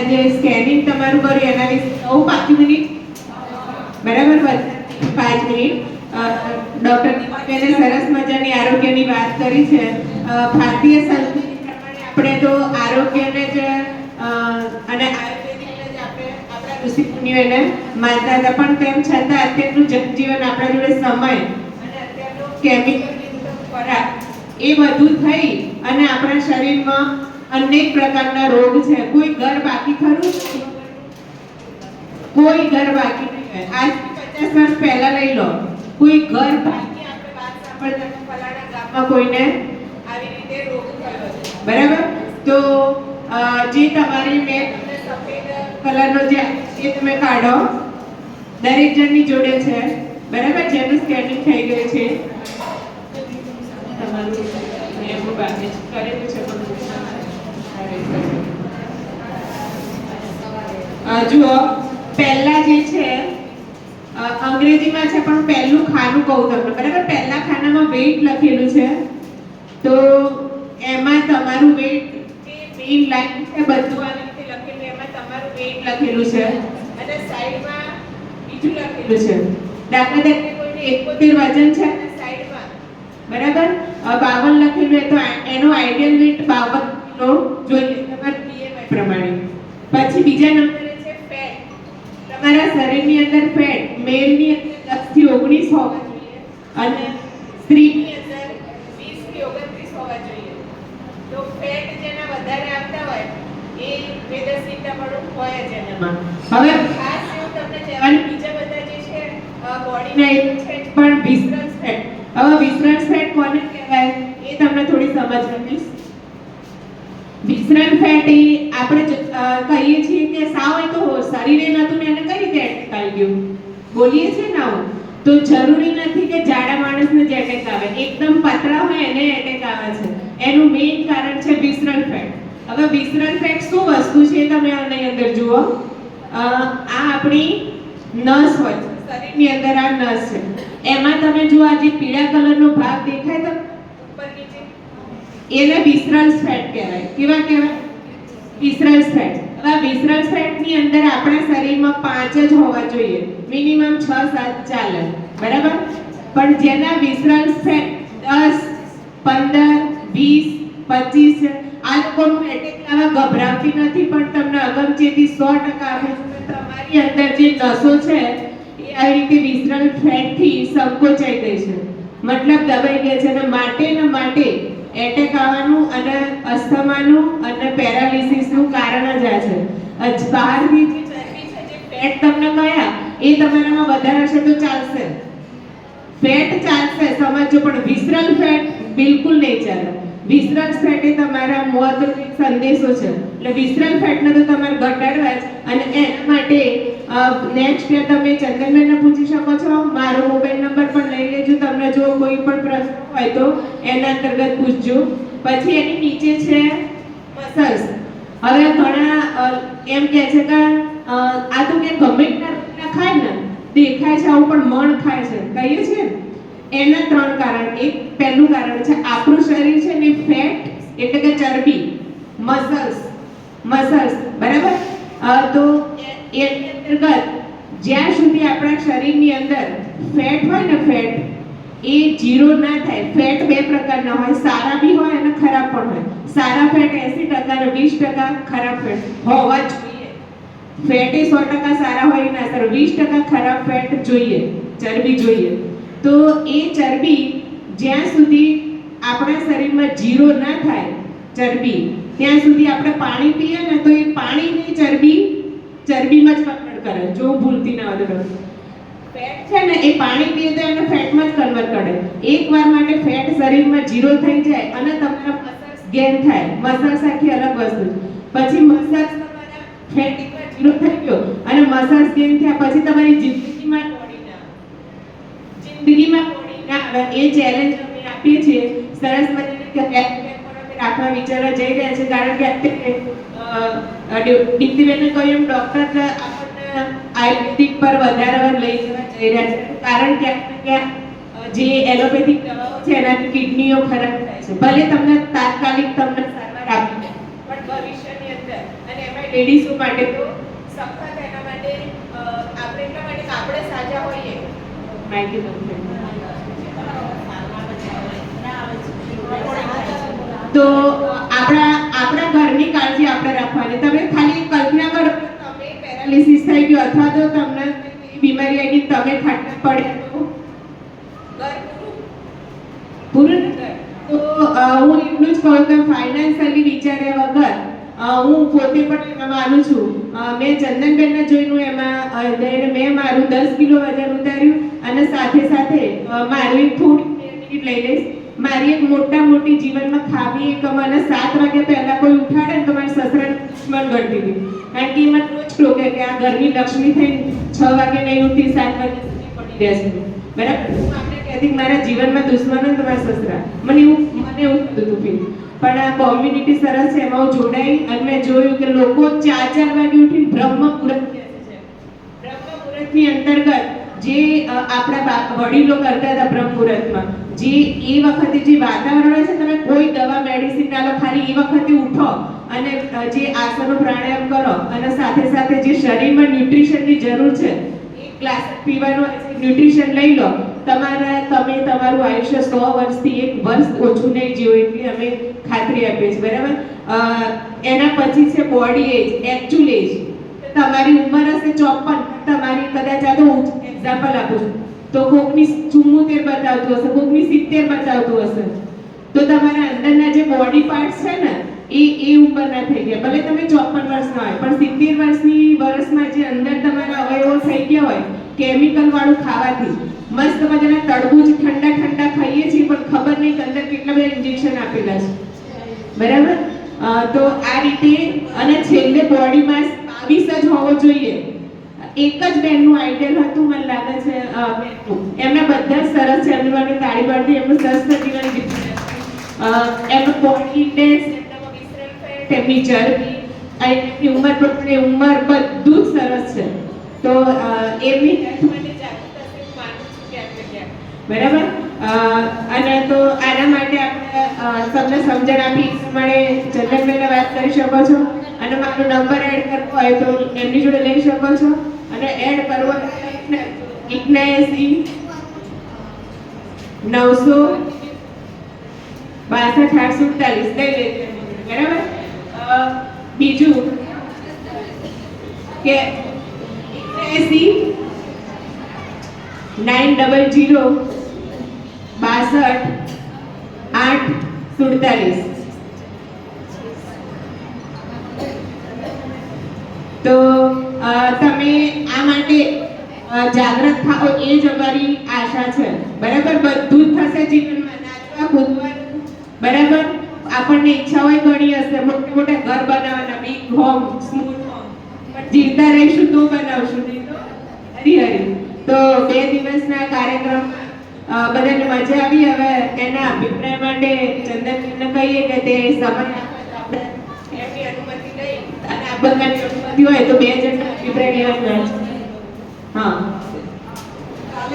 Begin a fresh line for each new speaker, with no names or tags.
જે સ્કેનિંગ તમારું કર્યું એના વિશે 5 મિનિટ બરાબર 5 મિનિટ ડોક્ટર દીપાબેને સરસ મજાની આરોગ્યની વાત કરી છે. ભારતીય સંસ્કૃતિ પ્રમાણે આપણે તો આરોગ્યને જ અને આયુર્વેદિકને જ આપણે આપણા ઋષિ મુનિઓને માનતા હતા, પણ તેમ છતાં અત્યારનું જનજીવન આપણા જોડે સમય અને અત્યારનો કેમિકલ ખોરાક એ બધું થઈ અને આપણા શરીરમાં અનેક પ્રકારના રોગ છે. કોઈ ઘર બાકી ખરું? કોઈ ઘર બાકી નહીં. આજથી 50 વર્ષ પહેલા લઈ લો, કોઈ ઘર બાકી આપણે વાત સાંભળતા ફલાણા ગામમાં કોઈને આવી રીતે રોગ થયો છે, બરાબર? તો જે તમારી મેં સફેદ કલરનો જે એ તમે કાઢો, દરેક જણની જોડે છે, બરાબર? જેનું સ્કેનિંગ થઈ ગયું છે તમારું એમનું બાકી કરેલું છે જુઓ, પહેલા જે છે અંગ્રેજીમાં છે પણ પહેલું ખાનું કહું તમને, બરાબર? પહેલા ખાનામાં વેઇટ લખેલું છે, તો એમાં તમારું વેઇટ જે મેઇન લાઈન છે બધું આવી રીતે લખેલું, એમાં તમારું વેઇટ લખેલું છે અને સાઈડમાં બીજું લખેલું છે. દાખલા તરીકે કોઈને 71 વજન છે અને સાઈડમાં બરાબર 52 લખેલું હોય તો એનો આઈડિયલ વેઇટ 52 કિલો જોઈએ તમારા BMI પ્રમાણે. પછી બીજા નંબરે છે ફેટ. તમારા શરીરની અંદર ફેટ મેલની અંદર 10 થી 19 હોવા જોઈએ અને સ્ત્રીની અંદર 20 થી 29 હોવા જોઈએ. તો ફેટ જેના વધારે આવતા હોય એ મેદસ્વીતા પણ હોય જ એનામાં. હવે ખાસ એવું તમને કહેવાનું, બીજા બધા જે છે બોડીના એક છે પણ વિસરન્સ ફેટ. હવે વિસરન્સ ફેટ કોને કહેવાય એ તમને થોડી સમજ આપીશ. વિસરણ ફેટ એ આપણે કહીએ છીએ કે સાવ એ તો શરીરે નતું ને એને કઈ રીતે એટેક આવી ગયું બોલીએ છીએ ને આવું, તો જરૂરી નથી કે જાડા માણસને જ એટેક આવે, એકદમ પતળા હોય એને એટેક આવે છે. એનું મેઇન કારણ છે વિસરણ ફેટ. હવે વિસરણ ફેટ શું વસ્તુ છે તમે આની અંદર જુઓ, આ આપણી નસ હોય છે, શરીરની અંદર આ નસ છે, એમાં તમે જુઓ આ જે પીળા કલરનો ભાગ દેખાય તો ઉપર નીચે એને વિસરન્સ ફેટ કહેવાય. કેવા કહેવાય? વિસરન્સ ફેટ. હવે વિસરન્સ ફેટની અંદર આપણા શરીરમાં 5 જ હોવા જોઈએ, મિનિમમ 6-7 ચાલે, બરાબર? પણ જેના વિસરન્સ ફેટ 10, 15, 20, 25 આ લોકોનું એટેક લાવવા ગભરાવતી નથી, પણ તમને અગમચેતી 100% આપે છે. તમારી અંદર જે નસો છે એ આવી રીતે વિસરન્સ ફેટથી સંકોચાઈ ગઈ છે, મતલબ દબાઈ ગઈ છે, અને માટે એટેક આવવાનું અને અસ્થમાનું અને પેરાલિસિસનું કારણ જ આ છે. બહારની જે ચરબી છે, જે ફેટ તમને કયા એ તમારામાં વધારે હશે તો ચાલશે, ફેટ ચાલશે સમજો, પણ વિસરલ ફેટ બિલકુલ નહીં ચાલે. વિસરલ ફેટ એ તમારા મોતનો એક સંદેશો છે, એટલે વિસરલ ફેટને તો તમારે ઘટાડવા જ. અને એના માટે નેક્સ્ટ તમે ચંદનબેનને પૂછી શકો છો, મારો મોબાઈલ નંબર પણ લઈ લેજો, તમને જો કોઈ પણ પ્રશ્ન હોય તો એના અંતર્ગત પૂછજો. પછી એની નીચે છે મસલ્સ. હવે ઘણા એમ કહે છે કે આ તો કે ગમે ના ખાય ને દેખાય છે આવું પણ મણ ખાય છે કહીએ છીએ ને, એના 3 કારણ. એક પહેલું કારણ છે આપણું શરીર છે ને ફેટ એટલે કે ચરબી, મસલ્સ બરાબર? તો એની અંતર્ગત જ્યાં સુધી આપણા શરીરની અંદર ફેટ હોય ને, ફેટ એ 0 ના થાય. ફેટ 2 પ્રકારના હોય, સારા બી હોય અને ખરાબ પણ હોય. સારા ફેટ 80% અને 20% ખરાબ ફેટ હોવા જોઈએ. ફેટ એ 100% સારા હોય ના સર, 20% ખરાબ ફેટ જોઈએ, ચરબી જોઈએ. તો એ ચરબી જ્યાં સુધી આપણા શરીરમાં 0 ના થાય ચરબી, ત્યાં સુધી આપણે પાણી પીએ ને તો એ પાણીની ચરબીમાં જ કન્વર્ટ કરે. જો ભૂલતી ના હોય ફેટ છે ને એ પાણી પીએ તો એને ફેટમાં જ કન્વર્ટ કરે. એકવાર માટે ફેટ શરીરમાં 0 થઈ જાય અને તમારા મસલ્સ ગેઇન થાય. મસલ્સ આખી અલગ વસ્તુ. પછી મસલ્સ તમારા ફેટ એકવાર 0 થઈ ગયો અને મસલ્સ ગેઇન થયા પછી તમારી જિંદગીમાં બોડી ના આવે. એ ચેલેન્જ અમે આપીએ છીએ. સરસ મજાની કે હેલ્થ કેમ્પ પણ અમે રાખવા વિચારવા જઈ રહ્યા છે, કારણ કે અત્યારે દીપ્તિબેને કહ્યું એમ ડોક્ટર આપણને આયુર્વેદિક પર વધારે લઈ જવા જઈ રહ્યા છે, કારણ કે જે એલોપેથિક દવાઓ છે એનાથી કિડનીઓ ખરાબ થાય છે. ભલે તમને તાત્કાલિક તમને સારવાર આપી દે, પણ ભવિષ્યની અંદર અને એમાં લેડીઝો માટે તો સખત એના માટે આપણે એટલા માટે કે આપણે સાજા હોઈએ માહિતી તો આપણા ઘરની કાળજી આપણે રાખવાની. તમે ખાલી કલ્પના કરો તમે પેરાલિસિસ થઈ ગયો અથવા તો તમને બીમારી આવી તમે ખાટલા પડ્યા તો ઘર પૂરું તો હું એટલું જ કહું કે ફાઇનાન્શિયલી વિચાર્યા વગર હું પોતે પણ માનું છું. મેં ચંદનબેનને જોઈને એમાં મેં મારું 10 કિલો વજન ઉતાર્યું અને સાથે સાથે મારી થોડી મિનિટ લઈ લઈશ. મારી એક મોટી જીવનમાં ખામી એક મને 7 વાગ્યા પહેલા કોઈ ઉઠાડે ને તો મારી સસરાને દુશ્મન ગણતી હતી. કારણ કે એમાં રોજ ટોકે કે આ ઘરની લક્ષ્મી થઈને 6 વાગે નહીં ઉઠતી 7 વાગે સુધી પડી રહેશે. બરાબર હું આપણે કહેતી મારા જીવનમાં દુશ્મન તો મારા સસરા મને એવું થતું હતું. પણ આ કોમ્યુનિટી સરસ છે એમાં હું જોડાઈ અને મેં જોયું કે લોકો 4 વાગે ઉઠીને બ્રહ્મ મુહૂર્ત કહે છે. બ્રહ્મ મુહૂર્તની અંતર્ગત જે આપણા વડીલો કરતા હતા બ્રહ્મ મુહૂર્તમાં જે એ વખતે જે વાતાવરણ હોય છે તમે કોઈ દવા મેડિસિન ના લો ખાલી એ વખતે ઉઠો અને જે આસનો પ્રાણાયામ કરો અને સાથે સાથે જે શરીરમાં ન્યુટ્રિશનની જરૂર છે એક ગ્લાસ પીવાનું ન્યુટ્રિશન લઈ લો તમે તમારું આયુષ્ય 100 વર્ષથી 1 વર્ષ ઓછું નહીં જીવો એટલી અમે ખાતરી આપીએ છીએ. બરાબર એના પછી છે બોડી એજ એકચ્યુઅલ એજ તમારી ઉંમર હશે 54 તમારી કદાચ આ તો એક્ઝામ્પલ આપું છું તો કોકની 74 બતાવતું હશે કોકની 70 બતાવતું હશે તો તમારા અંદરના જે બોડી પાર્ટ્સ છે ને એ ઉંમરના થઈ ગયા. ભલે તમે 54 વર્ષના હોય પણ 70 વર્ષમાં જે અંદર તમારા અવયવો થઈ ગયા હોય કેમિકલ વાળું ખાવાથી મસ્ત મજાના તડબૂચ ઠંડા ખાઈએ છીએ પણ ખબર નહીં કે અંદર કેટલા બધા ઇન્જેક્શન આપેલા છે. બરાબર તો આ રીતે અને છેલ્લે બોડી માસ 22 જ હોવો જોઈએ. એક જ બેનનું આઈડિયલ હતું મને લાગે છે એમના બધા સરસ છે એમની માટે તાળી પાડતી એમનું સરસ જીવન જીવ્યું. એમનું બોડી ઇન્ડેક્સ તેમની ચરબી એમની ઉંમર પ્રમાણે ઉંમર બધું જ સરસ છે. તો એમની હેલ્થ માટે જાગૃત હશે હું માનું છું ક્યાંક ક્યાંક. બરાબર અને તો આના માટે આપણે તમને સમજણ આપી પ્રમાણે ચંદનબેનને વાત કરી શકો છો અને મારો નંબર એડ કરવો હોય તો એમની જોડે લઈ શકો છો અને એડ કરવો 81 900 62 848 લઈ લેજો. બરાબર બીજું કે 81 900 62 848 તો તમે આ માટે જાગૃત થાઓ એ જ અમારી આશા છે. બરાબર બધું જ થશે જીવનમાં નાચવા કૂદવાનું. બરાબર આપણને ઈચ્છા હોય ઘણી હશે મોટા ઘર બનાવવાના બિગ હોમ સ્મૂથ હોમ પણ જીવતા રહીશું તો બનાવશું નહીં તો હરી તો 2 દિવસના કાર્યક્રમમાં બધાને મજા આવી. હવે એના અભિપ્રાય માટે ચંદનબેનને કહીએ કે તે સમય આપણે એમની અનુમતિ લઈ અને આ બધાની અનુમતિ હોય તો 2 જણના અભિપ્રાય લેવાના છે. હા